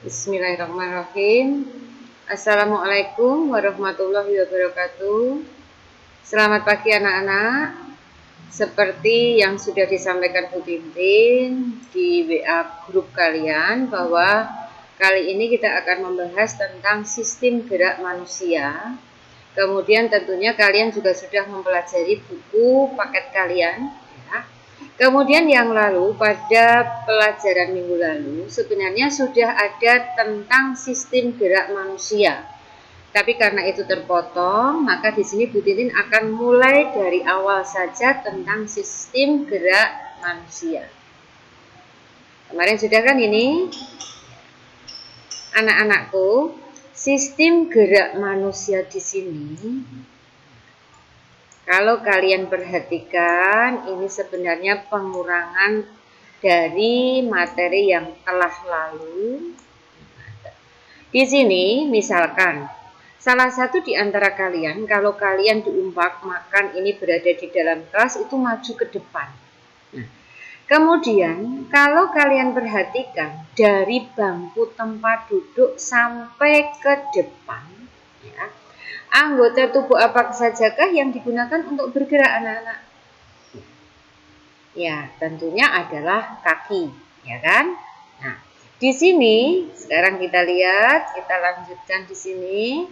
Bismillahirrahmanirrahim. Assalamualaikum warahmatullahi wabarakatuh. Selamat pagi anak-anak. Seperti yang sudah disampaikan Bu Tintin di WA grup kalian, bahwa kali ini kita akan membahas tentang sistem gerak manusia. Kemudian tentunya kalian juga sudah mempelajari buku paket kalian, ya. Kemudian yang lalu, pada pelajaran minggu lalu sebenarnya sudah ada tentang sistem gerak manusia. Tapi karena itu terpotong, maka di sini Bu Tintin akan mulai dari awal saja tentang sistem gerak manusia. Kemarin sudah kan ini? Anak-anakku, sistem gerak manusia di sini, kalau kalian perhatikan, ini sebenarnya pengurangan dari materi yang telah lalu. Di sini misalkan salah satu di antara kalian, kalau kalian diumpak makan ini berada di dalam kelas, itu maju ke depan. Nah, kemudian kalau kalian perhatikan dari bangku tempat duduk sampai ke depan, ya, anggota tubuh apa sajakah yang digunakan untuk bergerak anak-anak? Ya, tentunya adalah kaki, ya kan? Nah, di sini sekarang kita lihat, kita lanjutkan di sini.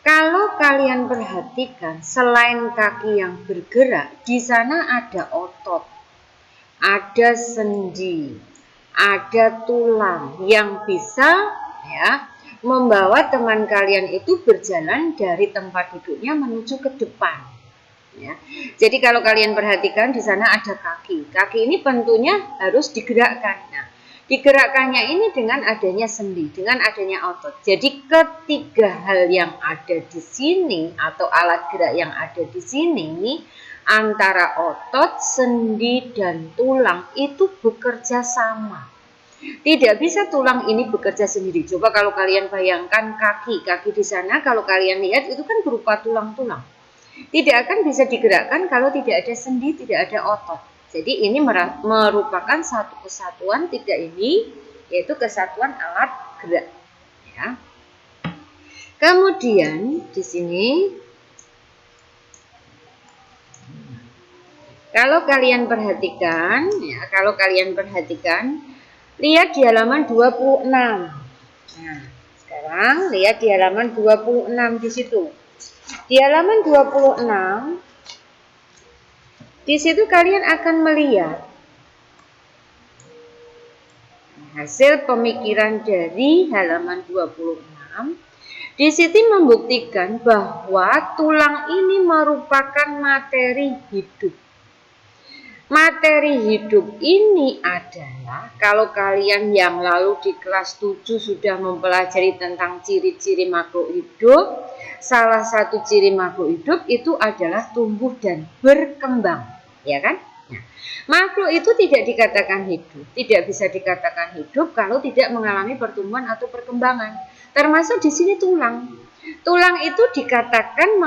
Kalau kalian perhatikan, selain kaki yang bergerak, di sana ada otot, ada sendi, ada tulang yang bisa, ya, membawa teman kalian itu berjalan dari tempat duduknya menuju ke depan. Ya. Jadi kalau kalian perhatikan di sana ada kaki. Kaki ini tentunya harus digerakkan. Nah, digerakkannya ini dengan adanya sendi, dengan adanya otot. Jadi ketiga hal yang ada di sini atau alat gerak yang ada di sini antara otot, sendi, dan tulang itu bekerja sama. Tidak bisa tulang ini bekerja sendiri. Coba kalau kalian bayangkan kaki di sana, kalau kalian lihat itu kan berupa tulang-tulang. Tidak akan bisa digerakkan kalau tidak ada sendi, tidak ada otot. Jadi ini merupakan satu kesatuan tiga ini, yaitu kesatuan alat gerak. Ya. Kemudian di sini, kalau kalian perhatikan, lihat di halaman 26. Nah, sekarang lihat di halaman 26 di situ. Di halaman 26, di situ kalian akan melihat hasil pemikiran dari halaman 26. Di situ membuktikan bahwa tulang ini merupakan materi hidup. Materi hidup ini adalah, kalau kalian yang lalu di kelas 7 sudah mempelajari tentang ciri-ciri makhluk hidup, salah satu ciri makhluk hidup itu adalah tumbuh dan berkembang, ya kan? Nah, makhluk itu tidak dikatakan hidup, tidak bisa dikatakan hidup kalau tidak mengalami pertumbuhan atau perkembangan. Termasuk di sini tulang. Tulang itu dikatakan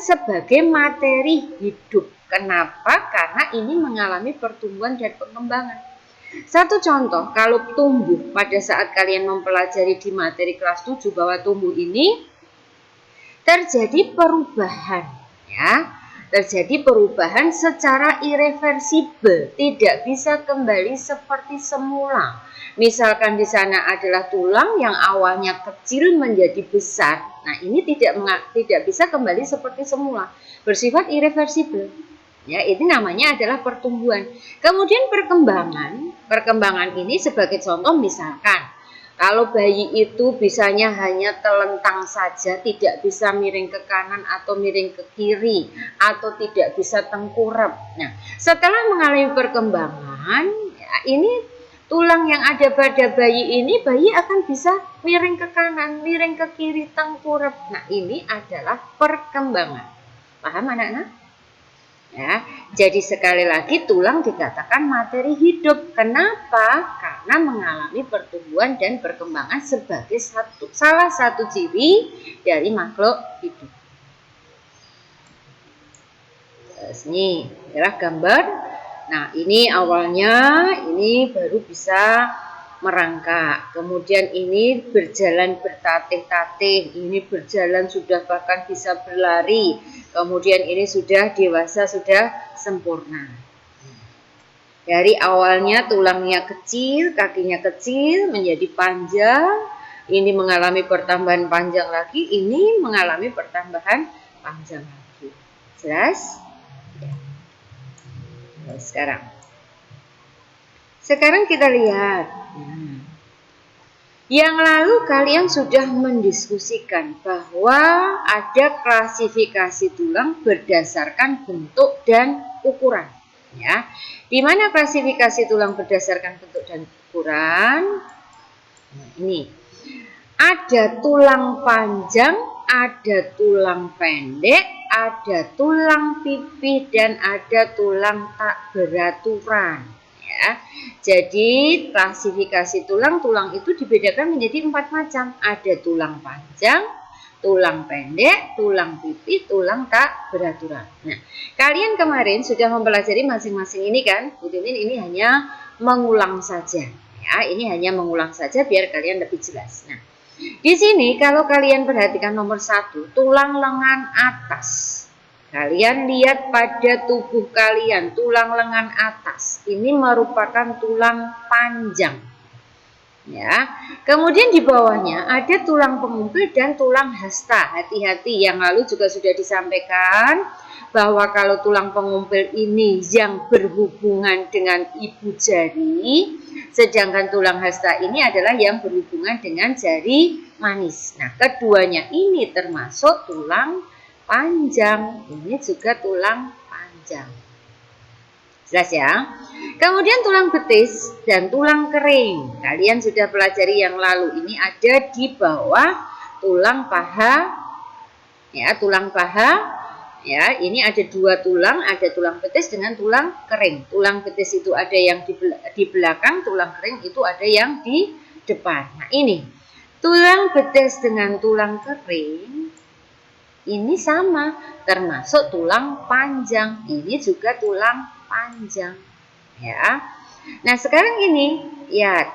sebagai materi hidup. Kenapa? Karena ini mengalami pertumbuhan dan perkembangan. Satu contoh, kalau tumbuh pada saat kalian mempelajari di materi kelas 7 bahwa tumbuh ini terjadi perubahan, ya. Terjadi perubahan secara irreversibel, tidak bisa kembali seperti semula. Misalkan di sana adalah tulang yang awalnya kecil menjadi besar. Nah, ini tidak bisa kembali seperti semula, bersifat irreversibel. Ya, ini namanya adalah pertumbuhan. Kemudian perkembangan ini sebagai contoh, misalkan kalau bayi itu bisanya hanya telentang saja, tidak bisa miring ke kanan atau miring ke kiri, atau tidak bisa tengkurap. Nah, setelah mengalami perkembangan, ya, ini tulang yang ada pada bayi ini, bayi akan bisa miring ke kanan, miring ke kiri, tengkurap. Nah, ini adalah perkembangan. Paham anak-anak? Ya, jadi sekali lagi tulang dikatakan materi hidup. Kenapa? Karena mengalami pertumbuhan dan perkembangan sebagai salah satu ciri dari makhluk hidup. Terus ini adalah gambar. Nah, ini awalnya ini baru bisa merangkak. Kemudian ini berjalan bertatih-tatih, ini berjalan sudah bahkan bisa berlari. Kemudian ini sudah dewasa, sudah sempurna. Dari awalnya tulangnya kecil, kakinya kecil menjadi panjang. Ini mengalami pertambahan panjang lagi, ini mengalami pertambahan panjang lagi. Jelas? Ya. Nah, sekarang kita lihat. Yang lalu kalian sudah mendiskusikan bahwa ada klasifikasi tulang berdasarkan bentuk dan ukuran. Ya, di mana klasifikasi tulang berdasarkan bentuk dan ukuran? Nah, ini ada tulang panjang, ada tulang pendek, ada tulang pipih, dan ada tulang tak beraturan. Ya, jadi klasifikasi tulang itu dibedakan menjadi 4 macam. Ada tulang panjang, tulang pendek, tulang pipih, tulang tak beraturan. Nah, kalian kemarin sudah mempelajari masing-masing ini kan? Bu Titin ini hanya mengulang saja. Ya, ini hanya mengulang saja biar kalian lebih jelas. Nah, di sini kalau kalian perhatikan nomor 1, tulang lengan atas. Kalian lihat pada tubuh kalian, tulang lengan atas ini merupakan tulang panjang. Ya. Kemudian di bawahnya ada tulang pengumpil dan tulang hasta. Hati-hati, yang lalu juga sudah disampaikan bahwa kalau tulang pengumpil ini yang berhubungan dengan ibu jari, sedangkan tulang hasta ini adalah yang berhubungan dengan jari manis. Nah, keduanya ini termasuk tulang panjang, ini juga tulang panjang. Jelas ya. Kemudian tulang betis dan tulang kering. Kalian sudah pelajari yang lalu. Ini ada di bawah tulang paha. Ya, tulang paha. Ya, ini ada 2 tulang, ada tulang betis dengan tulang kering. Tulang betis itu ada yang di belakang, tulang kering itu ada yang di depan. Nah, ini tulang betis dengan tulang kering ini sama, termasuk tulang panjang. Ini juga tulang panjang. Ya. Nah, sekarang ini lihat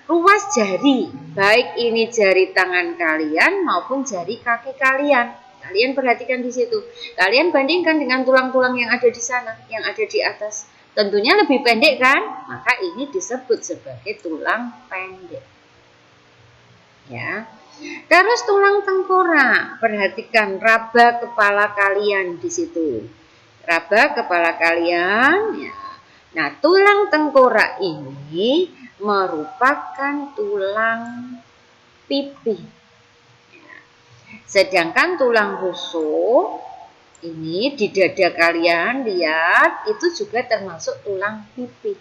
ruas jari, baik ini jari tangan kalian maupun jari kaki kalian. Kalian perhatikan di situ. Kalian bandingkan dengan tulang-tulang yang ada di sana, yang ada di atas. Tentunya lebih pendek kan? Maka ini disebut sebagai tulang pendek. Ya. Terus tulang tengkorak, perhatikan raba kepala kalian di situ. Raba kepala kalian, ya. Nah, tulang tengkorak ini merupakan tulang pipih. Ya. Sedangkan tulang rusuk ini di dada kalian lihat itu juga termasuk tulang pipih.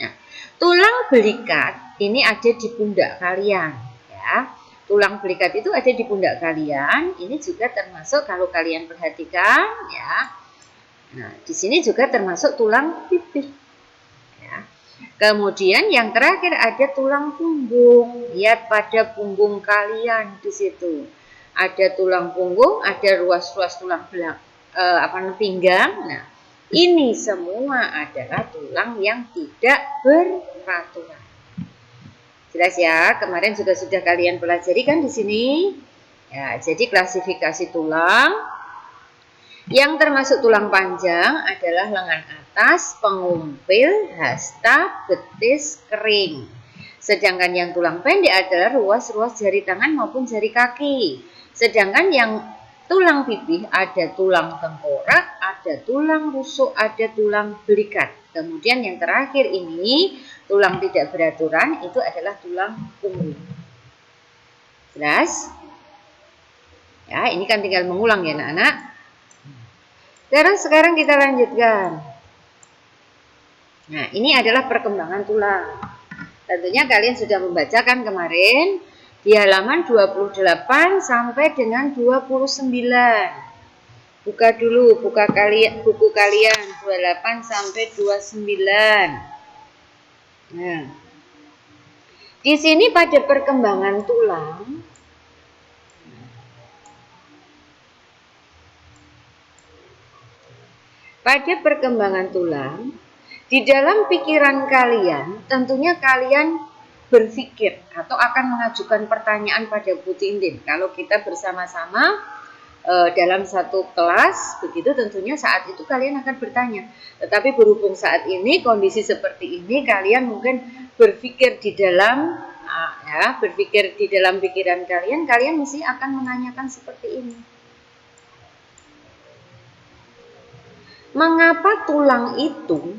Nah, tulang belikat ini ada di pundak kalian, ya. Tulang belikat itu ada di pundak kalian. Ini juga termasuk kalau kalian perhatikan, ya. Nah, di sini juga termasuk tulang pipih. Ya. Kemudian yang terakhir ada tulang punggung. Lihat pada punggung kalian di situ. Ada tulang punggung, ada ruas-ruas tulang pinggang. Nah, ini semua adalah tulang yang tidak beraturan. Jelas ya, kemarin juga sudah kalian pelajari kan di sini. Ya, jadi klasifikasi tulang yang termasuk tulang panjang adalah lengan atas, pengumpil, hasta, betis, kering. Sedangkan yang tulang pendek adalah ruas-ruas jari tangan maupun jari kaki. Sedangkan yang tulang pipih ada tulang tengkorak, ada tulang rusuk, ada tulang belikat. Kemudian yang terakhir ini tulang tidak beraturan itu adalah tulang punggung. Jelas? Ya, ini kan tinggal mengulang ya anak-anak. Terus sekarang kita lanjutkan. Nah, ini adalah perkembangan tulang. Tentunya kalian sudah membacakan kemarin di halaman 28 sampai dengan 29. Buka dulu buku kalian 28 sampai 29. Nah, di sini pada perkembangan tulang, Di dalam pikiran kalian, tentunya kalian berpikir atau akan mengajukan pertanyaan pada Bu Tintin. Kalau kita bersama-sama dalam satu kelas, begitu tentunya saat itu kalian akan bertanya. Tetapi berhubung saat ini kondisi seperti ini, kalian mungkin berpikir di dalam berpikir di dalam pikiran kalian, kalian mesti akan menanyakan seperti ini. Mengapa tulang itu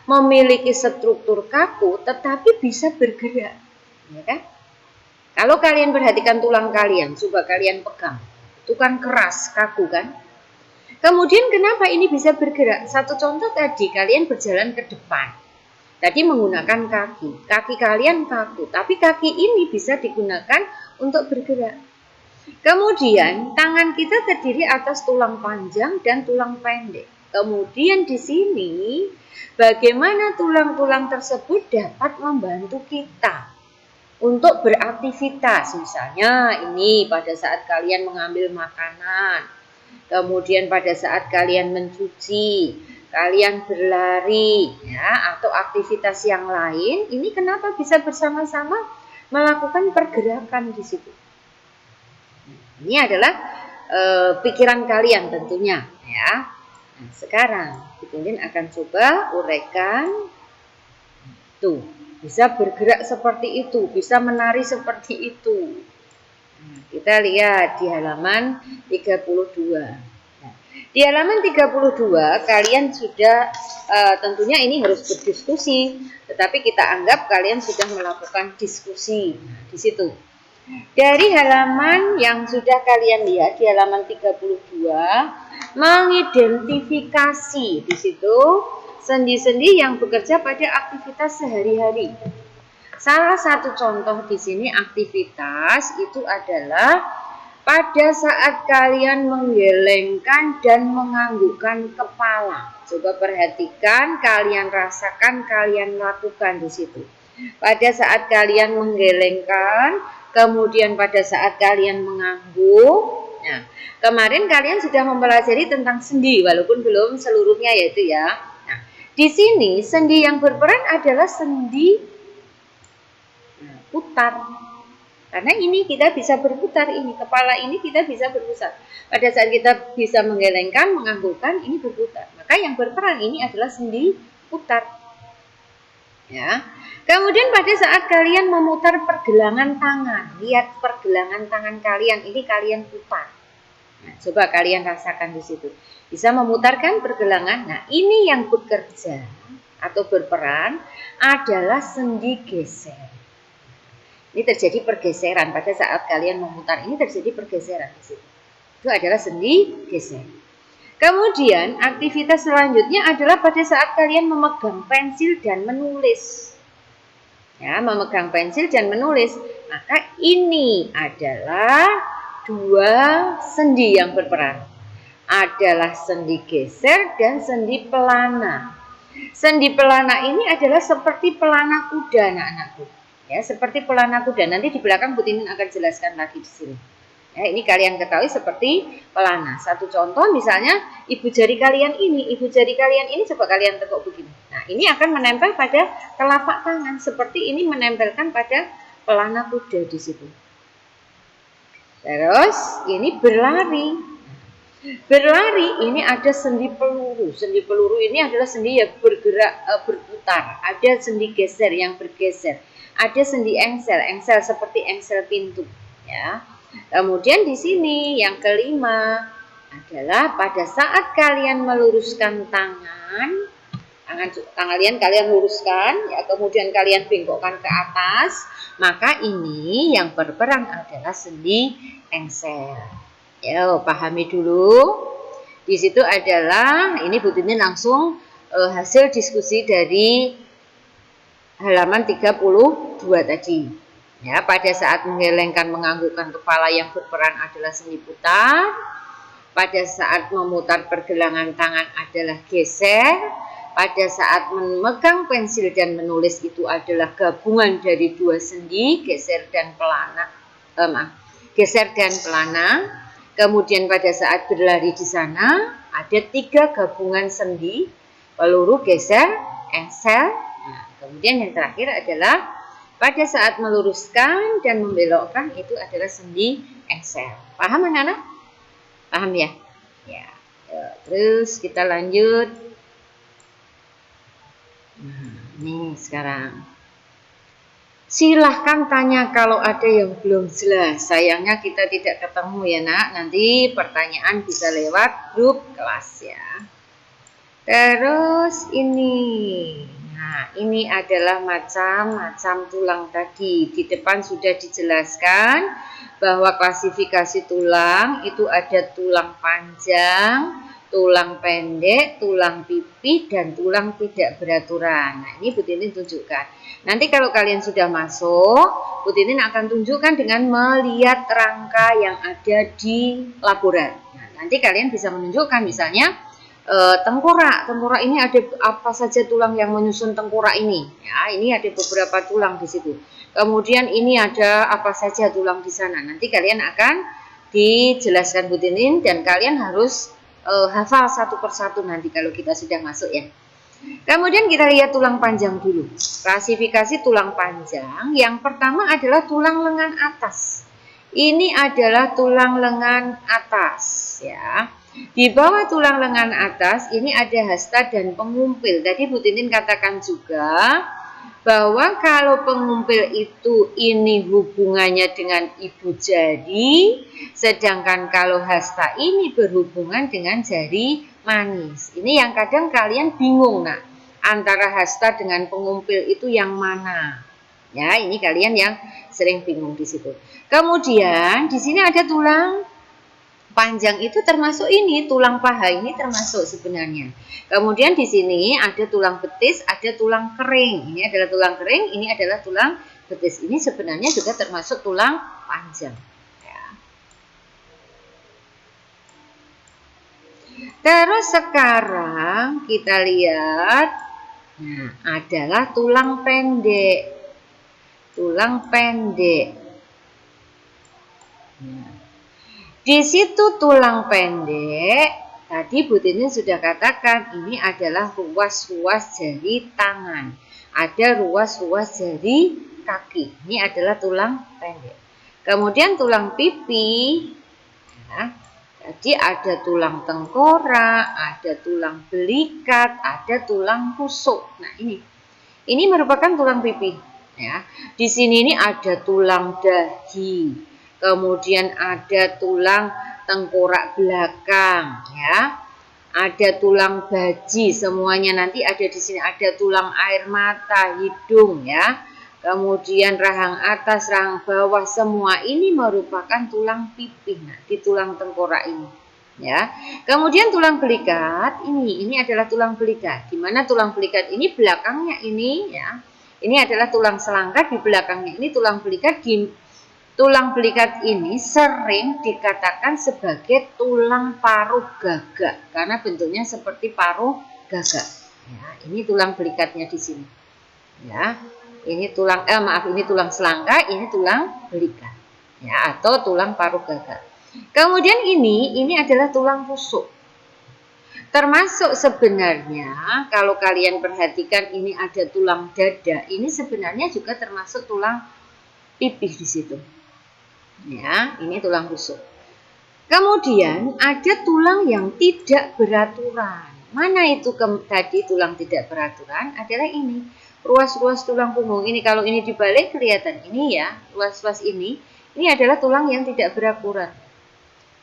memiliki struktur kaku tetapi bisa bergerak, ya kan? Kalau kalian perhatikan tulang kalian, coba kalian pegang, itu kan keras, kaku kan? Kemudian kenapa ini bisa bergerak? Satu contoh tadi, kalian berjalan ke depan, tadi menggunakan kaki kalian kaku, tapi kaki ini bisa digunakan untuk bergerak. Kemudian tangan kita terdiri atas tulang panjang dan tulang pendek. Kemudian di sini bagaimana tulang-tulang tersebut dapat membantu kita untuk beraktivitas. Misalnya ini pada saat kalian mengambil makanan, kemudian pada saat kalian mencuci, kalian berlari, atau aktivitas yang lain. Ini kenapa bisa bersama-sama melakukan pergerakan di situ? Ini adalah pikiran kalian tentunya, ya. Nah, sekarang Tintin akan coba uraikan. Tuh, bisa bergerak seperti itu, bisa menari seperti itu. Nah, kita lihat di halaman 32. Nah, di halaman 32 kalian sudah tentunya ini harus berdiskusi, tetapi kita anggap kalian sudah melakukan diskusi. Nah, di situ. Dari halaman yang sudah kalian lihat di halaman 32, mengidentifikasi di situ sendi-sendi yang bekerja pada aktivitas sehari-hari. Salah satu contoh di sini aktivitas itu adalah pada saat kalian menggelengkan dan menganggukkan kepala. Coba perhatikan, kalian rasakan, kalian lakukan di situ. Pada saat kalian menggelengkan, kemudian pada saat kalian mengangguk. Nah, kemarin kalian sudah mempelajari tentang sendi, walaupun belum seluruhnya yaitu ya. Nah, di sini sendi yang berperan adalah sendi putar. Karena ini kita bisa berputar, ini kepala ini kita bisa berputar. Pada saat kita bisa menggelengkan, menganggukkan, ini berputar. Maka yang berperan ini adalah sendi putar. Ya. Kemudian pada saat kalian memutar pergelangan tangan, lihat pergelangan tangan kalian, ini kalian putar. Nah, coba kalian rasakan di situ. Bisa memutarkan pergelangan. Nah, ini yang bekerja atau berperan adalah sendi geser. Ini terjadi pergeseran pada saat kalian memutar. Ini terjadi pergeseran di situ. Itu adalah sendi geser. Kemudian aktivitas selanjutnya adalah pada saat kalian memegang pensil dan menulis. Ya, memegang pensil dan menulis. Maka ini adalah dua sendi yang berperan. Adalah sendi geser dan sendi pelana. Sendi pelana ini adalah seperti pelana kuda, anak-anakku. Ya, seperti pelana kuda. Nanti di belakang Bu Tintin akan jelaskan lagi di sini. Ya, ini kalian ketahui seperti pelana. Satu contoh misalnya ibu jari kalian ini coba kalian tekuk begini. Nah, ini akan menempel pada telapak tangan seperti ini menempelkan pada pelana kuda di situ. Terus ini berlari. Berlari ini ada sendi peluru. Sendi peluru ini adalah sendi yang bergerak berputar. Ada sendi geser yang bergeser. Ada sendi engsel, engsel seperti engsel pintu, ya. Kemudian di sini yang kelima adalah pada saat kalian meluruskan tangan kalian luruskan, ya, kemudian kalian bengkokkan ke atas, maka ini yang berperan adalah sendi engsel. Ya, pahami dulu. Di situ adalah ini Bu Tintin langsung hasil diskusi dari halaman 32 tadi. Ya, pada saat menggelengkan menganggukkan kepala yang berperan adalah sendi putar. Pada saat memutar pergelangan tangan adalah geser. Pada saat memegang pensil dan menulis itu adalah gabungan dari dua sendi, geser dan pelana. Geser dan pelana. Kemudian pada saat berlari di sana ada tiga gabungan sendi, peluru geser engsel. Nah, kemudian yang terakhir adalah pada saat meluruskan dan membelokkan itu adalah sendi engsel. Paham anak-anak? Paham ya? Ya. Terus kita lanjut. Nah, ini sekarang. Silahkan tanya kalau ada yang belum jelas. Sayangnya kita tidak ketemu ya nak. Nanti pertanyaan bisa lewat grup kelas ya. Terus ini. Nah, ini adalah macam-macam tulang tadi. Di depan sudah dijelaskan bahwa klasifikasi tulang itu ada tulang panjang, tulang pendek, tulang pipi, dan tulang tidak beraturan. Nah, ini Bu Titin tunjukkan. Nanti kalau kalian sudah masuk, Bu Titin akan tunjukkan dengan melihat rangka yang ada di laporan. Nah, nanti kalian bisa menunjukkan misalnya tengkorak ini ada apa saja tulang yang menyusun tengkorak ini ya, ini ada beberapa tulang di situ. Kemudian ini ada apa saja tulang di sana. Nanti kalian akan dijelaskan Bu Titin dan kalian harus hafal satu persatu nanti kalau kita sudah masuk ya. Kemudian kita lihat tulang panjang dulu. Klasifikasi tulang panjang yang pertama adalah tulang lengan atas. Ini adalah tulang lengan atas ya. Di bawah tulang lengan atas ini ada hasta dan pengumpil. Tadi Bu Titin katakan juga bahwa kalau pengumpil itu ini hubungannya dengan ibu jari, sedangkan kalau hasta ini berhubungan dengan jari manis. Ini yang kadang kalian bingung nak, antara hasta dengan pengumpil itu yang mana? Ya, ini kalian yang sering bingung di situ. Kemudian di sini ada tulang panjang itu termasuk ini, tulang paha ini termasuk sebenarnya. Kemudian di sini ada tulang betis, ada tulang kering. Ini adalah tulang kering, ini adalah tulang betis. Ini sebenarnya juga termasuk tulang panjang. Ya. Terus sekarang kita lihat, nah, adalah tulang pendek. Tulang pendek. Nah, di situ tulang pendek, tadi Bu Titin sudah katakan ini adalah ruas-ruas jari tangan. Ada ruas-ruas jari kaki. Ini adalah tulang pendek. Kemudian tulang pipi, ya, tadi ada tulang tengkorak, ada tulang belikat, ada tulang rusuk. Nah ini merupakan tulang pipi. Ya, di sini ini ada tulang dahi. Kemudian ada tulang tengkorak belakang ya. Ada tulang baji, semuanya nanti ada di sini. Ada tulang air mata, hidung ya. Kemudian rahang atas, rahang bawah, semua ini merupakan tulang pipi. Nah, di tulang tengkorak ini ya. Kemudian tulang belikat, ini adalah tulang belikat. Di mana tulang belikat ini belakangnya ini ya. Ini adalah tulang selangka, di belakangnya ini tulang belikat. Tulang belikat ini sering dikatakan sebagai tulang paruh gagak karena bentuknya seperti paruh gagak. Ya, ini tulang belikatnya di sini. Ya, ini tulang ini tulang selangka, ini tulang belikat. Ya, atau tulang paruh gagak. Kemudian ini adalah tulang rusuk. Termasuk sebenarnya kalau kalian perhatikan ini ada tulang dada, ini sebenarnya juga termasuk tulang pipih di situ. Ya, ini tulang rusuk. Kemudian ada tulang yang tidak beraturan. Mana itu tadi tulang tidak beraturan? Adalah ini, ruas-ruas tulang punggung. Ini kalau ini dibalik kelihatan ini ya, ruas-ruas ini adalah tulang yang tidak beraturan.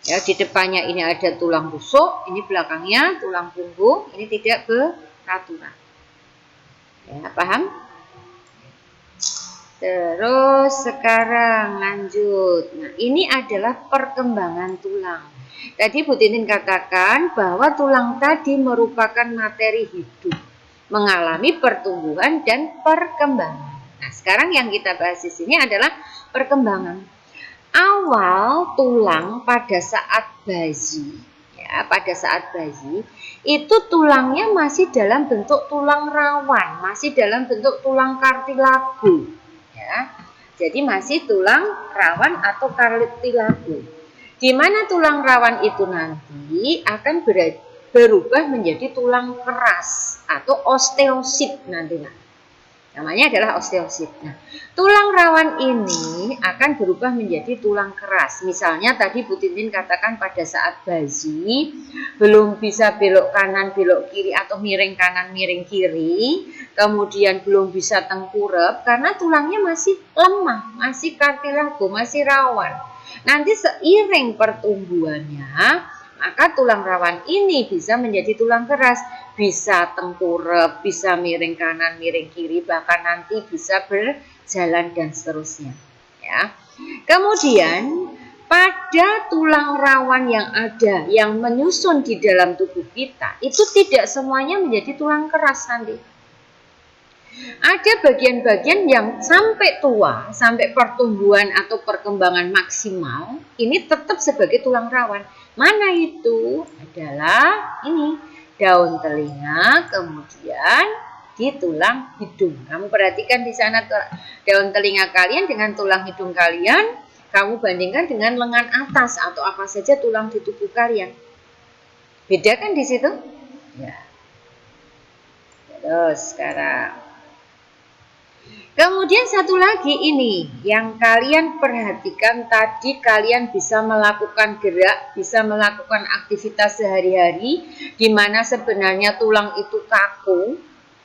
Ya, di depannya ini ada tulang rusuk, ini belakangnya tulang punggung, ini tidak beraturan. Ya, paham? Terus sekarang lanjut. Nah, ini adalah perkembangan tulang. Tadi Bu Titin katakan bahwa tulang tadi merupakan materi hidup, mengalami pertumbuhan dan perkembangan. Nah, sekarang yang kita bahas di sini adalah perkembangan. Awal tulang pada saat bayi, ya, pada saat bayi itu tulangnya masih dalam bentuk tulang rawan, masih dalam bentuk tulang kartilago. Ya, jadi masih tulang rawan atau kartilago. Di mana tulang rawan itu nanti akan berubah menjadi tulang keras atau osteosit nantinya. Namanya adalah osteosit. Nah, tulang rawan ini akan berubah menjadi tulang keras. Misalnya tadi Bu Tintin katakan pada saat bayi belum bisa belok kanan, belok kiri atau miring kanan, miring kiri, kemudian belum bisa tengkurap karena tulangnya masih lemah, masih kartilago, masih rawan. Nanti seiring pertumbuhannya, maka tulang rawan ini bisa menjadi tulang keras, bisa tengkurap, bisa miring kanan, miring kiri, bahkan nanti bisa berjalan dan seterusnya. Ya. Kemudian pada tulang rawan yang ada, yang menyusun di dalam tubuh kita, itu tidak semuanya menjadi tulang keras nanti. Ada bagian-bagian yang sampai tua, sampai pertumbuhan atau perkembangan maksimal, ini tetap sebagai tulang rawan. Mana itu? Adalah ini, daun telinga, kemudian di tulang hidung. Kamu perhatikan di sana daun telinga kalian dengan tulang hidung kalian, kamu bandingkan dengan lengan atas atau apa saja tulang di tubuh kalian. Beda kan di situ? Ya. Terus sekarang. Kemudian satu lagi ini yang kalian perhatikan tadi, kalian bisa melakukan gerak, bisa melakukan aktivitas sehari-hari di mana sebenarnya tulang itu kaku,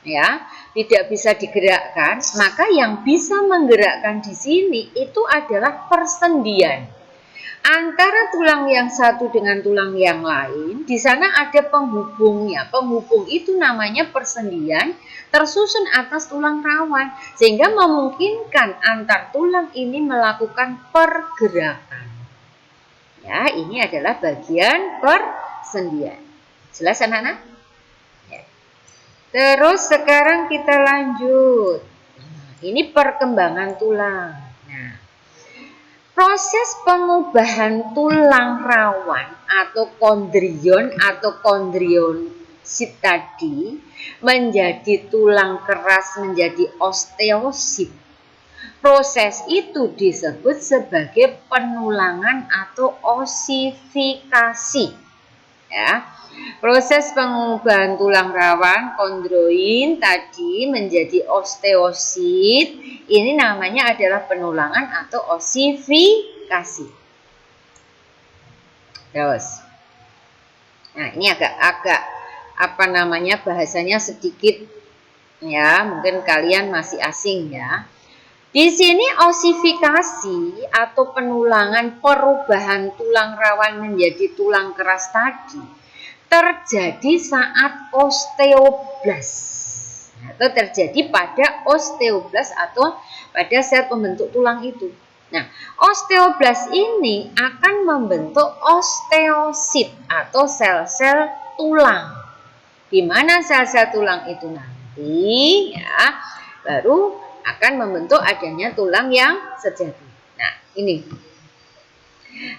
ya, tidak bisa digerakkan, maka yang bisa menggerakkan di sini itu adalah persendian. Antara tulang yang satu dengan tulang yang lain, di sana ada penghubungnya. Penghubung itu namanya persendian, tersusun atas tulang rawan, sehingga memungkinkan antar tulang ini melakukan pergerakan. Ya, ini adalah bagian persendian. Jelas anak-anak? Ya. Terus sekarang kita lanjut. Ini perkembangan tulang. Nah, proses pengubahan tulang rawan atau kondrion atau kondriosit tadi menjadi tulang keras menjadi osteosit. Proses itu disebut sebagai penulangan atau osifikasi. Ya. Proses pengubahan tulang rawan kondroin tadi menjadi osteosit, ini namanya adalah penulangan atau osifikasi. Terus, nah ini agak apa namanya bahasanya sedikit ya, mungkin kalian masih asing ya. Di sini osifikasi atau penulangan perubahan tulang rawan menjadi tulang keras tadi terjadi saat osteoblas atau terjadi pada osteoblas atau pada sel pembentuk tulang itu. Nah, osteoblas ini akan membentuk osteosit atau sel-sel tulang. Di mana sel-sel tulang itu nanti ya baru akan membentuk adanya tulang yang sejati. Nah, ini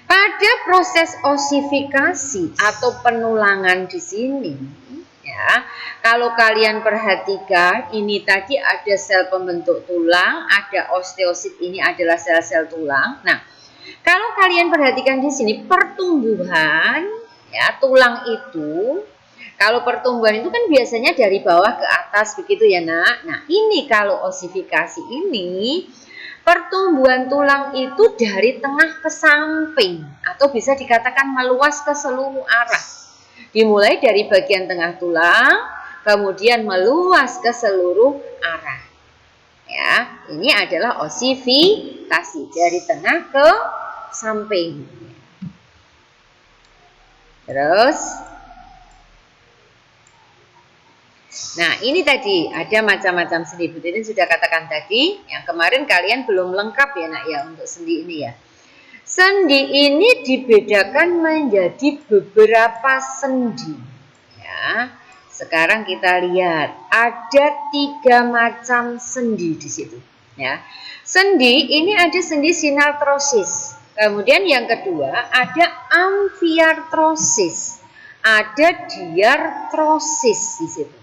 pada proses osifikasi atau penulangan di sini, ya, kalau kalian perhatikan, ini tadi ada sel pembentuk tulang, ada osteosit, ini adalah sel-sel tulang. Nah, kalau kalian perhatikan di sini pertumbuhan, ya, tulang itu, kalau pertumbuhan itu kan biasanya dari bawah ke atas begitu ya, Nak. Nah, ini kalau osifikasi ini pertumbuhan tulang itu dari tengah ke samping atau bisa dikatakan meluas ke seluruh arah. Dimulai dari bagian tengah tulang, kemudian meluas ke seluruh arah. Ya, ini adalah osifikasi dari tengah ke samping. Terus, nah ini tadi ada macam-macam sendi. Bu Titin sudah katakan tadi, yang kemarin kalian belum lengkap ya Nak ya untuk sendi ini ya. Sendi ini dibedakan menjadi beberapa sendi. Ya, sekarang kita lihat ada 3 macam sendi di situ. Ya, sendi ini ada sendi sinartrosis. Kemudian yang kedua ada amfiartrosis, ada diartrosis di situ.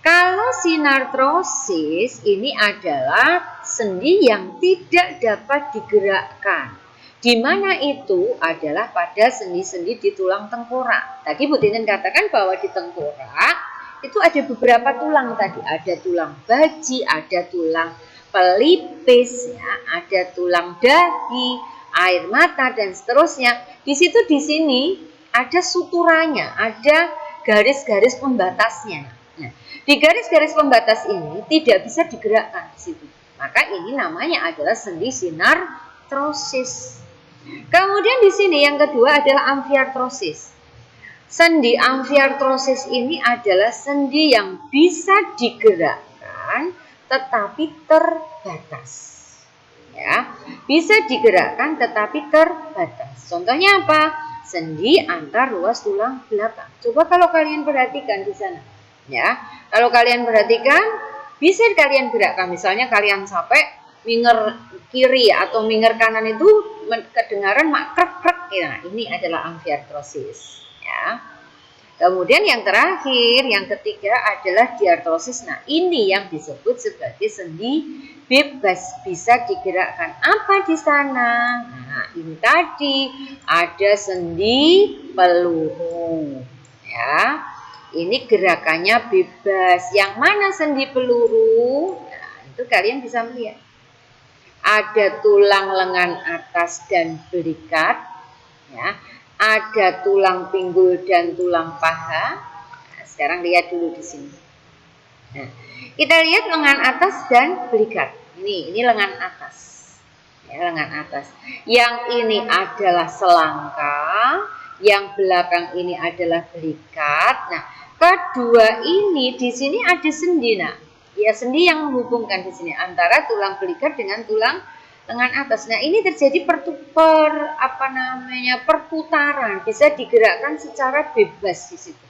Kalau sinartrosis ini adalah sendi yang tidak dapat digerakkan. Di mana itu adalah pada sendi-sendi di tulang tengkorak. Tadi Bu Tintin katakan bahwa di tengkorak itu ada beberapa tulang tadi. Ada tulang baji, ada tulang pelipis, ya, ada tulang dahi, air mata, dan seterusnya. Di sini ada suturanya, ada garis-garis pembatasnya. Nah, di garis-garis pembatas ini tidak bisa digerakkan di situ. Maka ini namanya adalah sendi sinartrosis. Kemudian di sini yang kedua adalah amfiartrosis. Sendi amfiartrosis ini adalah sendi yang bisa digerakkan tetapi terbatas. Ya, bisa digerakkan tetapi terbatas. Contohnya apa? Sendi antar ruas tulang belakang. Coba kalau kalian perhatikan di sana. Ya, kalau kalian perhatikan bisa kalian gerakkan. Misalnya kalian capek, minger kiri atau minger kanan itu kedengaran krek-krek. Ya, ini adalah amfiartrosis. Ya. Kemudian yang terakhir, yang ketiga adalah diartrosis. Nah, ini yang disebut sebagai sendi bebas, bisa digerakkan. Apa di sana? Nah, ini tadi ada sendi peluru. Ya, ini gerakannya bebas. Yang mana sendi peluru? Nah, itu kalian bisa melihat. Ada tulang lengan atas dan belikat, ya. Ada tulang pinggul dan tulang paha. Nah, sekarang lihat dulu di sini. Nah, kita lihat lengan atas dan belikat. Ini lengan atas. Ya, lengan atas. Yang ini adalah selangkah, yang belakang ini adalah belikat. Nah, kedua ini di sini ada sendi, nah. Ya, sendi yang menghubungkan di sini antara tulang belikat dengan tulang lengan atas. Nah, ini terjadi perputaran, bisa digerakkan secara bebas di situ.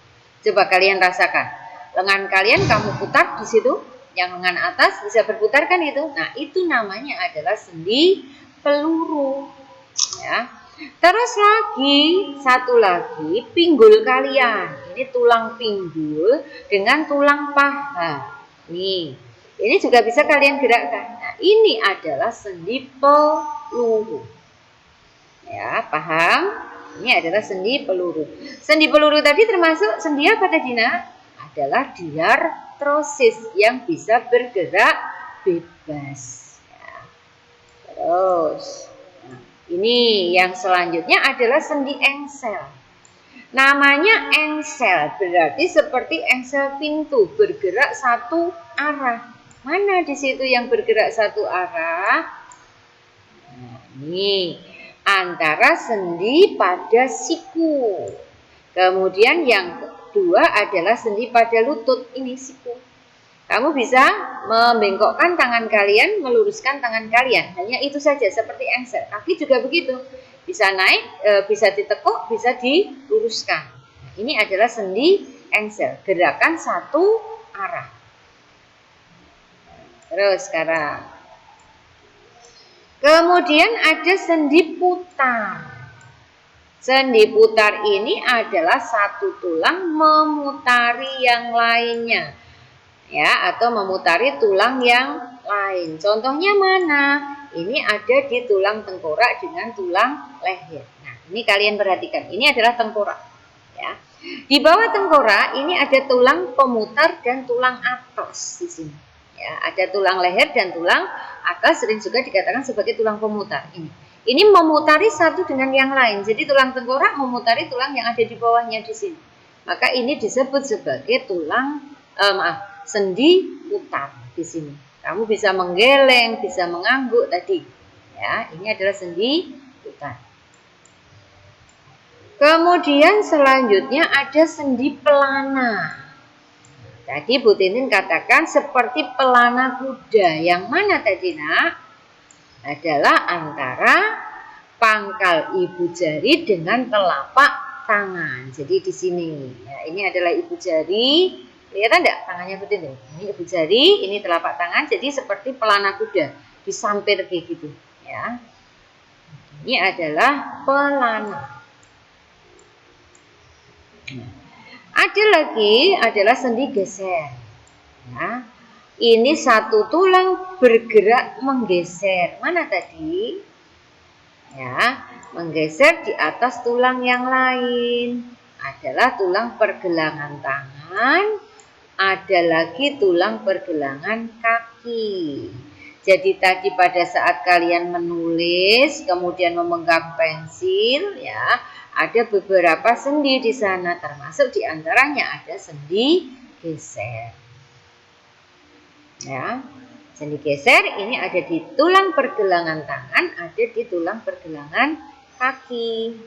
Coba kalian rasakan. Lengan kalian kamu putar di situ, yang lengan atas bisa berputar kan itu. Nah, itu namanya adalah sendi peluru. Ya. Terus satu lagi pinggul kalian. Ini tulang pinggul dengan tulang paha. Nih, ini juga bisa kalian gerakkan. Nah, ini adalah sendi peluru. Ya, paham? Ini adalah sendi peluru. Sendi peluru tadi termasuk sendi apa tadi, Nak? Adalah diartrosis yang bisa bergerak bebas. Ya. Terus, nah, ini yang selanjutnya adalah sendi engsel. Namanya engsel, berarti seperti engsel pintu, bergerak satu arah. Mana di situ yang bergerak satu arah? Nah, ini antara sendi pada siku. Kemudian yang kedua adalah sendi pada lutut, ini siku. Kamu bisa membengkokkan tangan kalian, meluruskan tangan kalian. Hanya itu saja, seperti engsel. Kaki juga begitu. Bisa naik, bisa ditekuk, bisa diluruskan. Nah, ini adalah sendi engsel, gerakan satu arah. Terus sekarang. Kemudian ada sendi putar. Sendi putar ini adalah satu tulang memutari yang lainnya. Ya, atau memutari tulang yang lain. Contohnya mana? Ini ada di tulang tengkorak dengan tulang leher. Nah, ini kalian perhatikan. Ini adalah tengkorak. Ya. Di bawah tengkorak ini ada tulang pemutar dan tulang atas di sini. Ya, ada tulang leher dan tulang atas, sering juga dikatakan sebagai tulang pemutar. Ini memutari satu dengan yang lain. Jadi tulang tengkorak memutari tulang yang ada di bawahnya di sini. Maka ini disebut sebagai sendi putar di sini. Kamu bisa menggeleng, bisa mengangguk tadi. Ya, ini adalah sendi putar. Kemudian selanjutnya ada sendi pelana. Tadi Bu Tintin katakan seperti pelana kuda. Yang mana tadi, Nak? Adalah antara pangkal ibu jari dengan telapak tangan. Jadi di sini. Ya, ini adalah ibu jari. Kelihatan enggak tangannya Bu Tintin? Ini ibu jari, ini telapak tangan. Jadi seperti pelana kuda, disampir kayak gitu, ya. Ini adalah pelana. Nah, ada lagi adalah sendi geser. Ya. Ini satu tulang bergerak menggeser. Mana tadi? Ya, menggeser di atas tulang yang lain adalah tulang pergelangan tangan, ada lagi tulang pergelangan kaki. Jadi tadi pada saat kalian menulis, kemudian memegang pensil, ya, ada beberapa sendi di sana, termasuk diantaranya ada sendi geser. Ya, sendi geser ini ada di tulang pergelangan tangan, ada di tulang pergelangan kaki.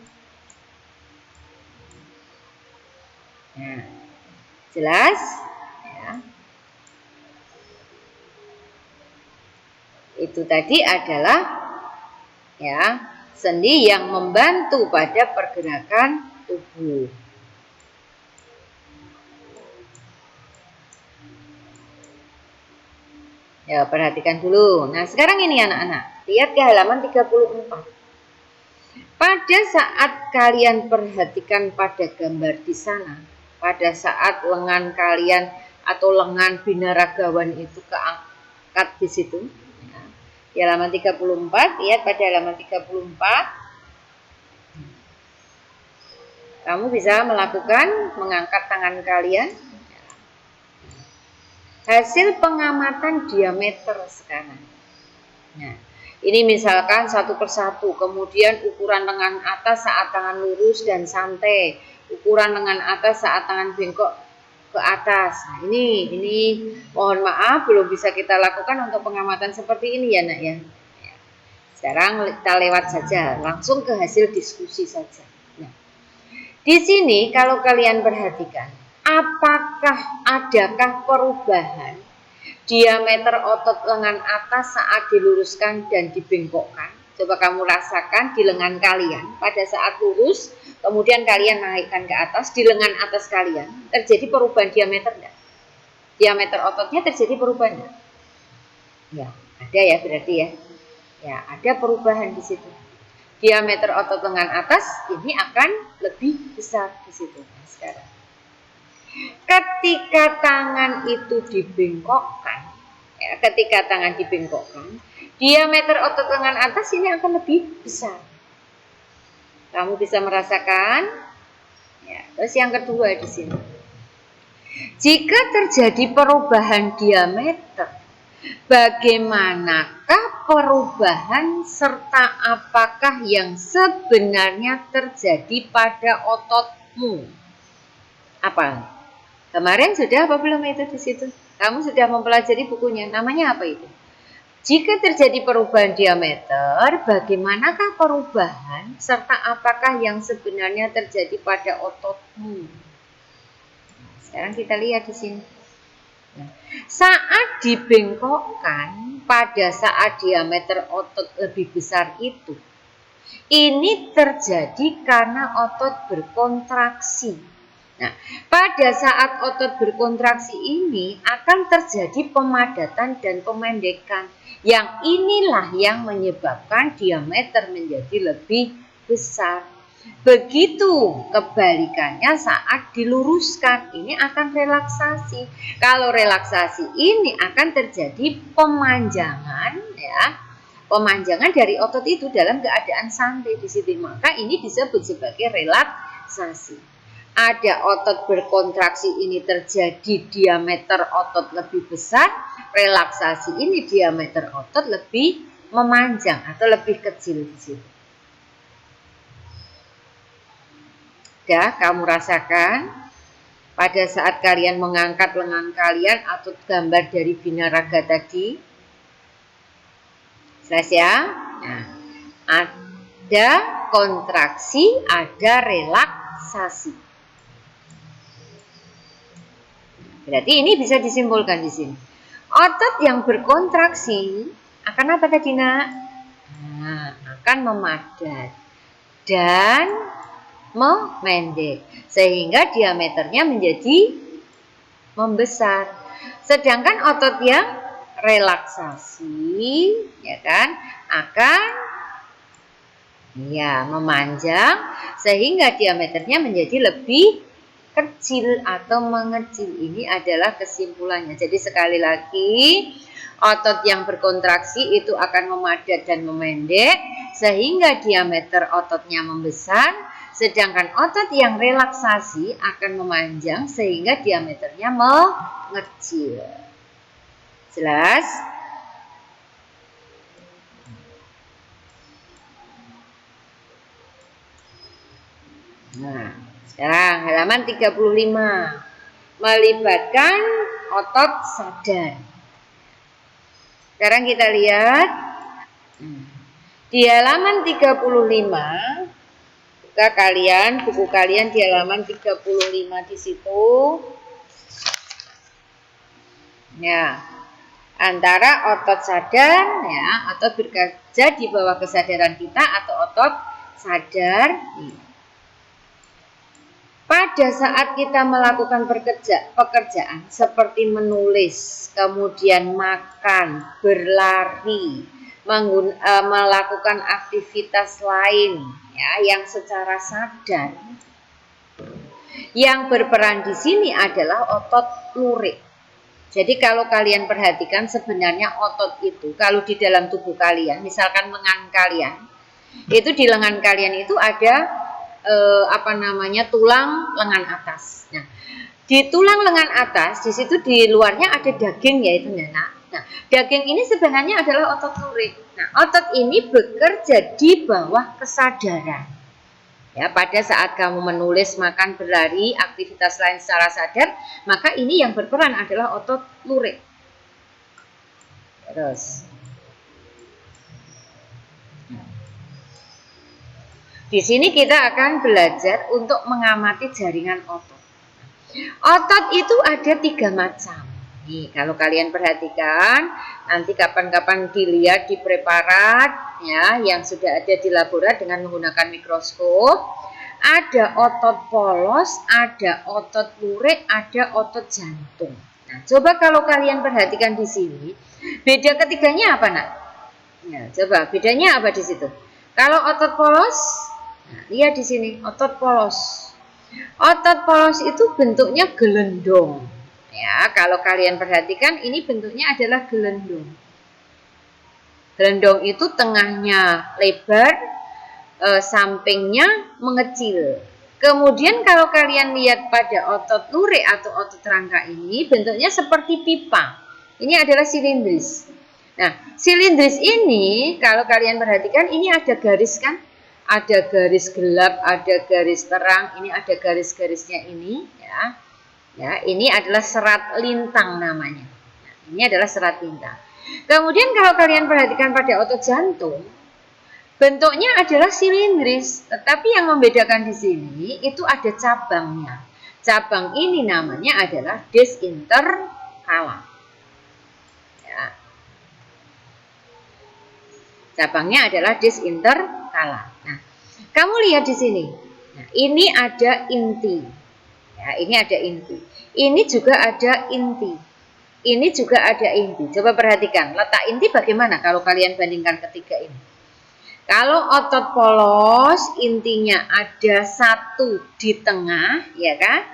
Nah, jelas? Ya. Itu tadi adalah ya sendi yang membantu pada pergerakan tubuh. Ya, perhatikan dulu. Nah, sekarang ini anak-anak, lihat ke halaman 34. Pada saat kalian perhatikan pada gambar di sana, pada saat lengan kalian atau lengan binaragawan itu keangkat di situ, ya, di halaman 34, lihat pada halaman 34, kamu bisa melakukan mengangkat tangan kalian. Hasil pengamatan diameter sekarang. Nah, ini misalkan satu persatu, kemudian ukuran lengan atas saat tangan lurus dan santai, ukuran lengan atas saat tangan bengkok ke atas. Nah, ini mohon maaf belum bisa kita lakukan untuk pengamatan seperti ini ya nak ya. Sekarang kita lewat saja, langsung ke hasil diskusi saja. Nah, di sini kalau kalian perhatikan, adakah perubahan diameter otot lengan atas saat diluruskan dan dibengkokkan? Coba kamu rasakan di lengan kalian pada saat lurus, kemudian kalian naikkan ke atas, di lengan atas kalian terjadi perubahan diameter enggak? Diameter ototnya terjadi perubahan enggak? Ya, ada ya berarti ya. Ya, ada perubahan di situ. Diameter otot lengan atas ini akan lebih besar di situ. Nah, sekarang ketika tangan itu dibengkokkan, ya, ketika tangan dibengkokkan, diameter otot lengan atas ini akan lebih besar. Kamu bisa merasakan? Ya, terus yang kedua di sini, jika terjadi perubahan diameter, bagaimanakah perubahan serta apakah yang sebenarnya terjadi pada ototmu? Apa? Kemarin sudah apa belum itu di situ? Kamu sudah mempelajari bukunya. Namanya apa itu? Jika terjadi perubahan diameter, bagaimanakah perubahan serta apakah yang sebenarnya terjadi pada ototmu? Sekarang kita lihat di sini. Nah, saat dibengkokkan, pada saat diameter otot lebih besar itu, ini terjadi karena otot berkontraksi. Nah, pada saat otot berkontraksi ini akan terjadi pemadatan dan pemendekan. Yang inilah yang menyebabkan diameter menjadi lebih besar. Begitu kebalikannya saat diluruskan, ini akan relaksasi. Kalau relaksasi ini akan terjadi pemanjangan, ya, pemanjangan dari otot itu dalam keadaan santai di situ. Maka ini disebut sebagai relaksasi. Ada otot berkontraksi ini terjadi diameter otot lebih besar, relaksasi ini diameter otot lebih memanjang atau lebih kecil di situ. Ya, kamu rasakan pada saat kalian mengangkat lengan kalian atau gambar dari binaraga tadi. Jelas ya? Nah, ada kontraksi, ada relaksasi. Berarti ini bisa disimpulkan di sini. Otot yang berkontraksi akan apa tadi nak? Nah, akan memadat dan memendek sehingga diameternya menjadi membesar. Sedangkan otot yang relaksasi, ya kan, akan ya memanjang sehingga diameternya menjadi lebih kecil atau mengecil. Ini adalah kesimpulannya. Jadi sekali lagi, otot yang berkontraksi itu akan memadat dan memendek sehingga diameter ototnya membesar, sedangkan otot yang relaksasi akan memanjang sehingga diameternya mengecil. Jelas? Nah, sekarang halaman 35. Melibatkan otot sadar. Sekarang kita lihat di halaman 35. Buka buku kalian di halaman 35 di situ. Ya, antara otot sadar ya, otot bekerja di bawah kesadaran kita atau otot sadar. Pada saat kita melakukan pekerjaan seperti menulis, kemudian makan, berlari, melakukan aktivitas lain ya yang secara sadar, yang berperan di sini adalah otot lurik. Jadi kalau kalian perhatikan sebenarnya otot itu kalau di dalam tubuh kalian, misalkan lengan kalian, itu di lengan kalian itu ada tulang lengan atas. Nah, di tulang lengan atas di situ di luarnya ada daging yaitu Nah, daging ini sebenarnya adalah otot lurik. Nah, otot ini bekerja di bawah kesadaran. Ya, pada saat kamu menulis, makan, berlari, aktivitas lain secara sadar, maka ini yang berperan adalah otot lurik. Terus di sini kita akan belajar untuk mengamati jaringan otot. Otot itu ada 3 macam. Nih, kalau kalian perhatikan, nanti kapan-kapan dilihat di preparat ya, yang sudah ada di laborat dengan menggunakan mikroskop. Ada otot polos, ada otot lurik, ada otot jantung. Nah, coba kalau kalian perhatikan di sini, beda ketiganya apa, Nak? Nah, coba bedanya apa di situ? Kalau otot polos, nah, lihat di sini, otot polos. Otot polos itu bentuknya gelendong. Ya, kalau kalian perhatikan ini bentuknya adalah gelendong. Gelendong itu tengahnya lebar, sampingnya mengecil. Kemudian kalau kalian lihat pada otot lurik atau otot rangka ini bentuknya seperti pipa. Ini adalah silindris. Nah, silindris ini kalau kalian perhatikan ini ada garis kan? Ada garis gelap, ada garis terang, ini ada garis-garisnya ini ya. Ya, ini adalah serat lintang namanya. Nah, ini adalah serat lintang. Kemudian kalau kalian perhatikan pada otot jantung, bentuknya adalah silindris, tetapi yang membedakan di sini itu ada cabangnya. Cabang ini namanya adalah des intercala. Ya. Cabangnya adalah des intercala. Nah, kamu lihat di sini. Nah, ini ada inti. Ya, ini ada inti. Ini juga ada inti. Ini juga ada inti. Coba perhatikan, letak inti bagaimana kalau kalian bandingkan ketiga ini. Kalau otot polos, intinya ada satu di tengah, ya kan?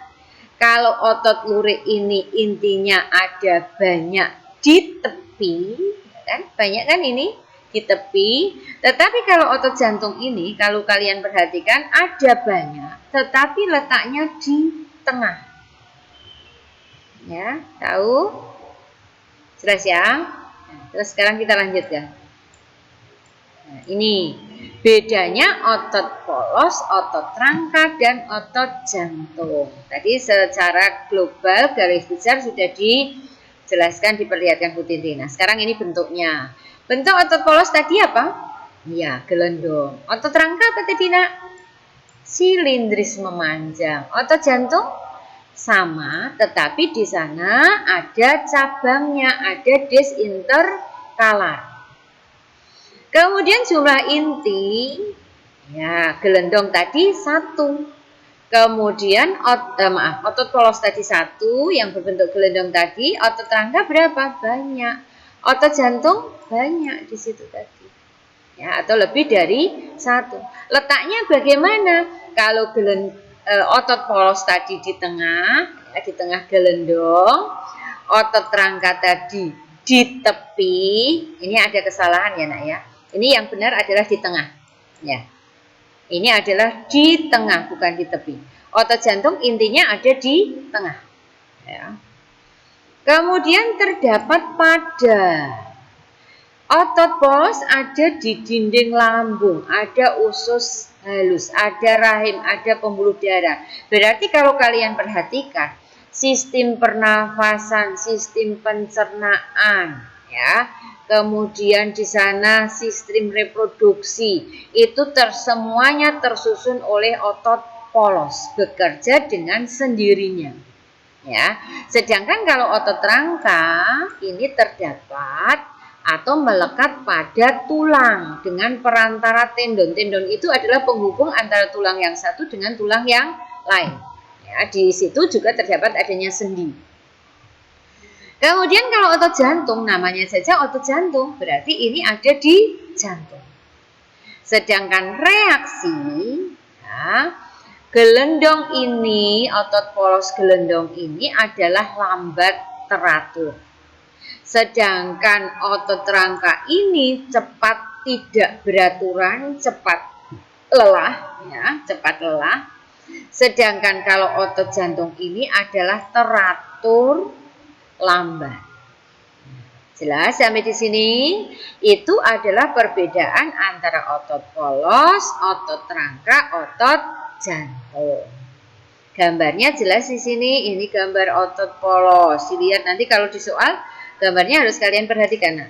Kalau otot lurik ini intinya ada banyak di tepi, ya kan? Banyak kan ini? Di tepi, tetapi kalau otot jantung ini kalau kalian perhatikan ada banyak, tetapi letaknya di tengah. Ya, tahu? Jelas ya? Nah, terus sekarang kita lanjutkan. Nah, ini bedanya otot polos, otot rangka, dan otot jantung. Tadi secara global garis besar sudah dijelaskan, diperlihatkan Bu Tintin. Nah, sekarang ini bentuknya. Bentuk otot polos tadi apa? Ya, gelendong. Otot rangka apa tadi, Nak? Silindris memanjang. Otot jantung sama, tetapi di sana ada cabangnya, ada des intercala. Kemudian jumlah inti, ya gelendong tadi 1. Kemudian otot polos tadi 1 yang berbentuk gelendong tadi, otot rangka berapa? Banyak. Otot jantung banyak di situ tadi. Ya, atau lebih dari 1. Letaknya bagaimana? Kalau otot polos tadi di tengah, ya, di tengah gelendong, otot rangka tadi di tepi. Ini ada kesalahan ya nak ya. Ini yang benar adalah di tengah. Ya, ini adalah di tengah bukan di tepi. Otot jantung intinya ada di tengah. Ya. Kemudian terdapat pada otot polos ada di dinding lambung, ada usus halus, ada rahim, ada pembuluh darah. Berarti kalau kalian perhatikan, sistem pernafasan, sistem pencernaan, ya, kemudian di sana sistem reproduksi, itu semuanya tersusun oleh otot polos, bekerja dengan sendirinya. Ya, sedangkan kalau otot rangka ini terdapat atau melekat pada tulang dengan perantara tendon. Tendon itu adalah penghubung antara tulang yang satu dengan tulang yang lain. Ya, di situ juga terdapat adanya sendi. Kemudian kalau otot jantung, namanya saja otot jantung, berarti ini ada di jantung. Sedangkan reaksi, ya, gelendong ini, otot polos gelendong ini adalah lambat teratur. Sedangkan otot rangka ini cepat tidak beraturan, cepat lelah, ya, cepat lelah. Sedangkan kalau otot jantung ini adalah teratur, lambat. Jelas sampai di sini? Itu adalah perbedaan antara otot polos, otot rangka, otot jantung. Gambarnya jelas di sini. Ini gambar otot polos. Dilihat nanti kalau di soal, gambarnya harus kalian perhatikan. Nah,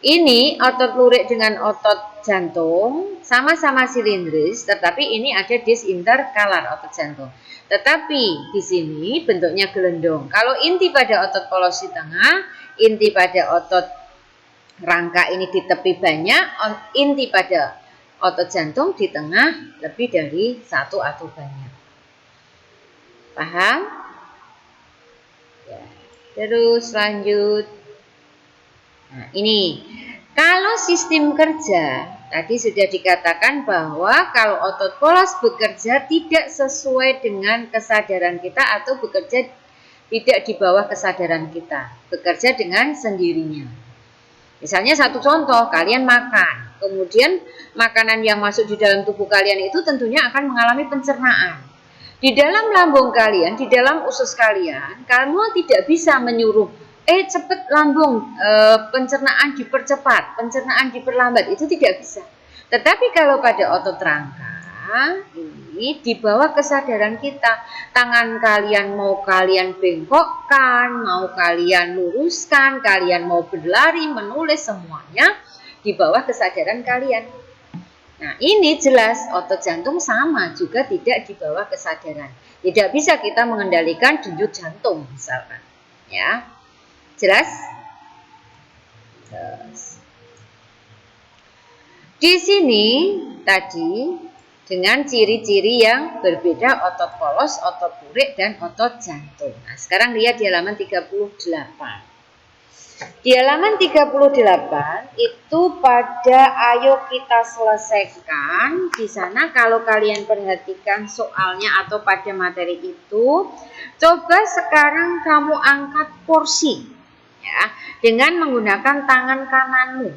ini otot lurik dengan otot jantung sama-sama silindris, tetapi ini ada disinterkalar otot jantung. Tetapi di sini bentuknya gelendong. Kalau inti pada otot polos di tengah, inti pada otot rangka ini di tepi banyak, inti pada otot jantung di tengah lebih dari satu atau banyak. Paham? Ya. Terus lanjut. Nah, ini kalau sistem kerja tadi sudah dikatakan bahwa kalau otot polos bekerja tidak sesuai dengan kesadaran kita atau bekerja tidak di bawah kesadaran kita, bekerja dengan sendirinya. Misalnya satu contoh, kalian makan, kemudian makanan yang masuk di dalam tubuh kalian itu tentunya akan mengalami pencernaan. Di dalam lambung kalian, di dalam usus kalian, kamu tidak bisa menyuruh, cepet lambung, pencernaan dipercepat, pencernaan diperlambat, itu tidak bisa. Tetapi kalau pada otot rangka, ini di bawah kesadaran kita, tangan kalian mau kalian bengkokkan, mau kalian luruskan, kalian mau berlari, menulis, semuanya di bawah kesadaran kalian. Nah, ini jelas otot jantung sama juga tidak di bawah kesadaran. Tidak bisa kita mengendalikan denyut jantung misalkan. Ya. Jelas? Terus. Di sini tadi dengan ciri-ciri yang berbeda otot polos, otot lurik, dan otot jantung. Nah, sekarang lihat di halaman 38. Di halaman 38 itu pada ayo kita selesaikan. Di sana kalau kalian perhatikan soalnya atau pada materi itu, coba sekarang kamu angkat kursi ya dengan menggunakan tangan kananmu.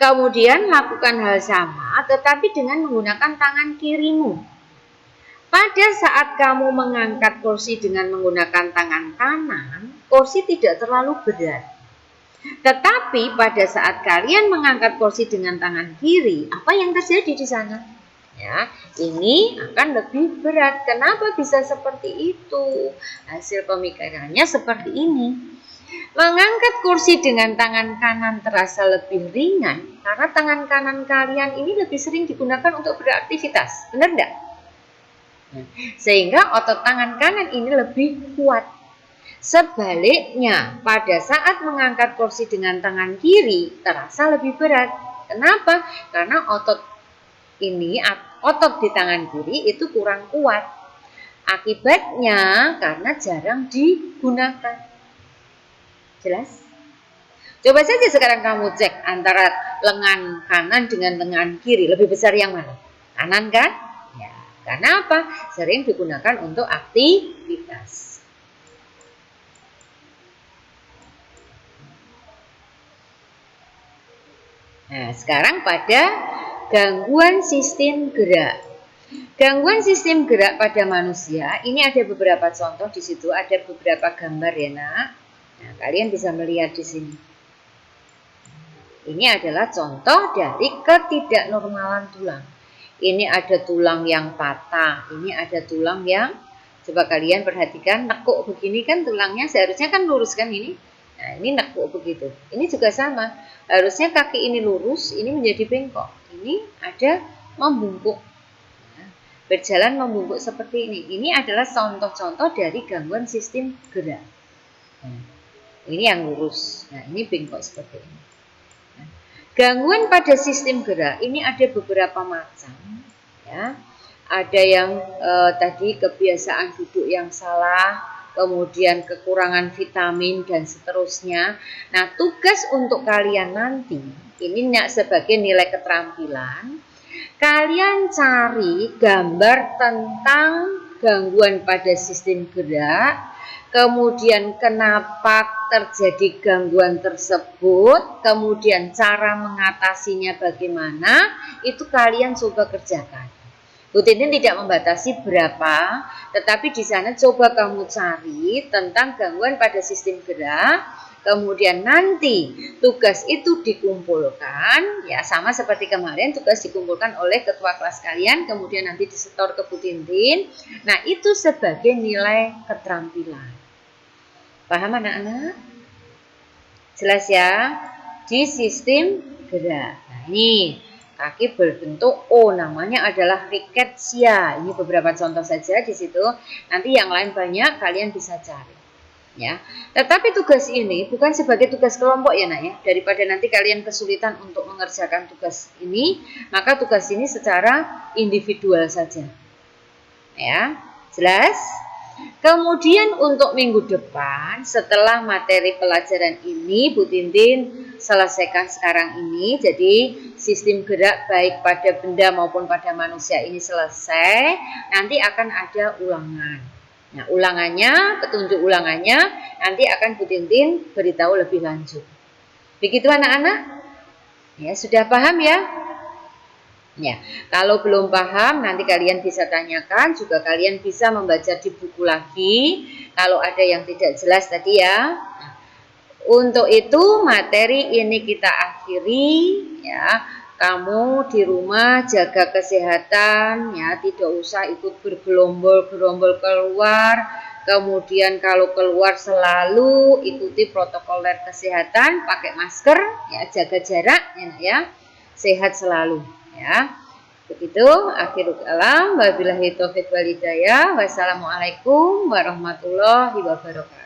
Kemudian lakukan hal sama tetapi dengan menggunakan tangan kirimu. Pada saat kamu mengangkat kursi dengan menggunakan tangan kanan, kursi tidak terlalu berat. Tetapi pada saat kalian mengangkat kursi dengan tangan kiri, apa yang terjadi di sana? Ya, ini akan lebih berat. Kenapa bisa seperti itu? Hasil pemikirannya seperti ini. Mengangkat kursi dengan tangan kanan terasa lebih ringan karena tangan kanan kalian ini lebih sering digunakan untuk beraktivitas. Benar enggak? Sehingga otot tangan kanan ini lebih kuat. Sebaliknya, pada saat mengangkat kursi dengan tangan kiri terasa lebih berat. Kenapa? Karena otot ini, otot di tangan kiri itu kurang kuat. Akibatnya karena jarang digunakan. Jelas? Coba saja sekarang kamu cek antara lengan kanan dengan lengan kiri, lebih besar yang mana? Kanan kan? Ya. Karena apa? Sering digunakan untuk aktivitas. Nah, sekarang pada gangguan sistem gerak. Gangguan sistem gerak pada manusia, ini ada beberapa contoh di situ, ada beberapa gambar ya nak. Nah, kalian bisa melihat di sini. Ini adalah contoh dari ketidaknormalan tulang. Ini ada tulang yang patah, ini ada tulang yang, coba kalian perhatikan, nekuk begini kan tulangnya seharusnya kan lurus kan ini. Nah, ini nekuk begitu. Ini juga sama, harusnya kaki ini lurus, ini menjadi bengkok. Ini ada membungkuk. Berjalan membungkuk seperti ini. Ini adalah contoh-contoh dari gangguan sistem gerak. Nah, ini yang lurus. Nah, ini bengkok seperti ini. Nah, gangguan pada sistem gerak ini ada beberapa macam. Ya, ada yang tadi kebiasaan duduk yang salah, kemudian kekurangan vitamin dan seterusnya. Nah, tugas untuk kalian nanti ini sebagai nilai keterampilan. Kalian cari gambar tentang gangguan pada sistem gerak, kemudian kenapa terjadi gangguan tersebut, kemudian cara mengatasinya bagaimana, itu kalian coba kerjakan. Bu Tintin tidak membatasi berapa, tetapi di sana coba kamu cari tentang gangguan pada sistem gerak. Kemudian nanti tugas itu dikumpulkan, ya sama seperti kemarin tugas dikumpulkan oleh ketua kelas kalian, kemudian nanti disetor ke Bu Tintin. Nah, itu sebagai nilai keterampilan. Paham anak-anak? Jelas ya? Di sistem gerak. Nah, ini kaki berbentuk O, namanya adalah rickettsia. Ini beberapa contoh saja di situ. Nanti yang lain banyak, kalian bisa cari. Ya, tetapi tugas ini bukan sebagai tugas kelompok ya nak ya. Daripada nanti kalian kesulitan untuk mengerjakan tugas ini, maka tugas ini secara individual saja. Ya, jelas? Kemudian untuk minggu depan setelah materi pelajaran ini Bu Tintin selesaikan sekarang ini. Jadi sistem gerak baik pada benda maupun pada manusia ini selesai. Nanti akan ada ulangan. Nah, ulangannya, petunjuk ulangannya nanti akan Bu Tintin beritahu lebih lanjut. Begitu anak-anak? Ya, sudah paham ya? Ya, kalau belum paham nanti kalian bisa tanyakan, juga kalian bisa membaca di buku lagi kalau ada yang tidak jelas tadi ya. Nah, untuk itu materi ini kita akhiri ya. Kamu di rumah jaga kesehatan ya, tidak usah ikut bergerombol-gerombol keluar. Kemudian kalau keluar selalu ikuti protokol kesehatan, pakai masker ya, jaga jarak ya, sehat selalu ya. Begitu, akhirul kalam, wabillahi taufiq wal hidayah. Wassalamualaikum warahmatullahi wabarakatuh.